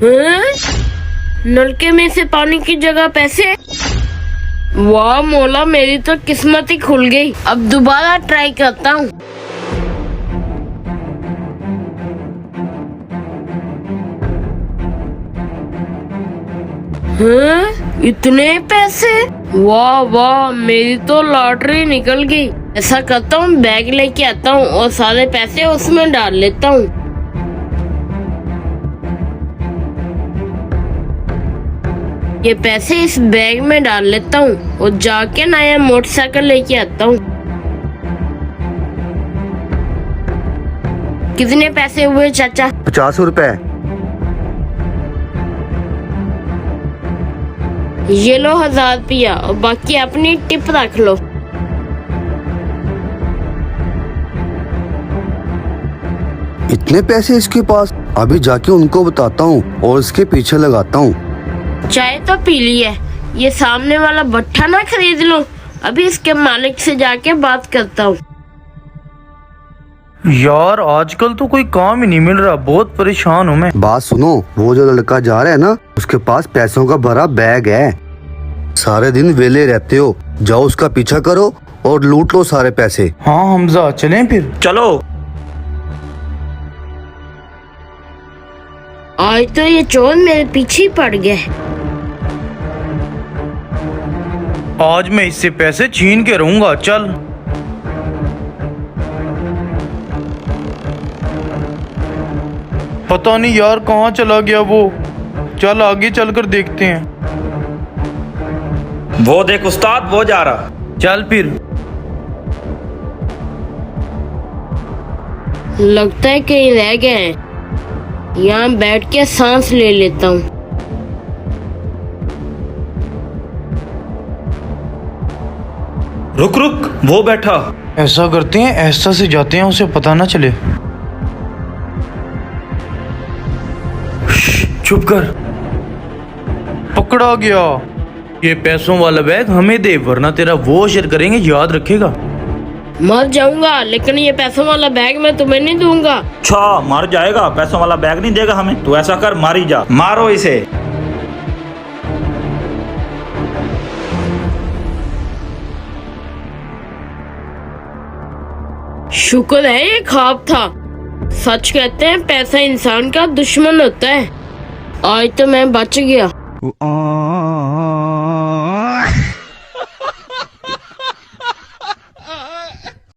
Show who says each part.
Speaker 1: नलके में से पानी की जगह पैसे। वाह मौला, मेरी तो किस्मत ही खुल गई। अब दोबारा ट्राई करता हूँ। इतने पैसे, वाह वाह, मेरी तो लॉटरी निकल गई। ऐसा करता हूँ, बैग लेके आता हूँ और सारे पैसे उसमें डाल लेता हूँ। ये पैसे इस बैग में डाल लेता हूँ और जाके नया मोटरसाइकिल लेके आता हूँ। कितने पैसे हुए चाचा?
Speaker 2: 50 रुपए।
Speaker 1: ये लो 1000 रुपया और बाकी अपनी टिप रख लो।
Speaker 2: इतने पैसे इसके पास? अभी जाके उनको बताता हूँ और इसके पीछे लगाता हूँ।
Speaker 1: चाय तो पी ली है, ये सामने वाला भट्ठा ना खरीद लो। अभी इसके मालिक से जाके बात करता हूँ।
Speaker 3: यार आजकल तो कोई काम ही नहीं मिल रहा, बहुत परेशान हूँ मैं।
Speaker 2: बात सुनो, वो जो लड़का जा रहा है ना, उसके पास पैसों का भरा बैग है। सारे दिन वेले रहते हो, जाओ उसका पीछा करो और लूट लो सारे पैसे।
Speaker 3: हाँ हमजा, चलें फिर?
Speaker 4: चलो।
Speaker 1: आज तो ये चोर मेरे पीछे पड़ गए।
Speaker 3: आज मैं इससे पैसे छीन के रहूंगा। चल। पता नहीं यार कहाँ चला गया वो। चल आगे चलकर देखते हैं।
Speaker 4: वो देख उस्ताद, वो जा रहा।
Speaker 3: चल फिर।
Speaker 1: लगता है कहीं रह गए हैं। यहाँ बैठ के सांस ले लेता हूँ।
Speaker 4: रुक रुक, वो बैठा।
Speaker 3: ऐसा करते हैं, ऐसा से जाते हैं, उसे पता ना चले। चुप कर। पकड़ा गया। ये पैसों वाला बैग हमें दे, वरना तेरा वो शेयर करेंगे, याद रखेगा।
Speaker 1: मर जाऊंगा लेकिन ये पैसों वाला बैग मैं तुम्हें नहीं दूंगा।
Speaker 4: अच्छा, मर जाएगा? पैसों वाला बैग नहीं देगा हमें? तू ऐसा कर, मारी जा। मारो इसे।
Speaker 1: शुक्र है ये ख्वाब था। सच कहते हैं पैसा इंसान का दुश्मन होता है। आज तो मैं बच गया।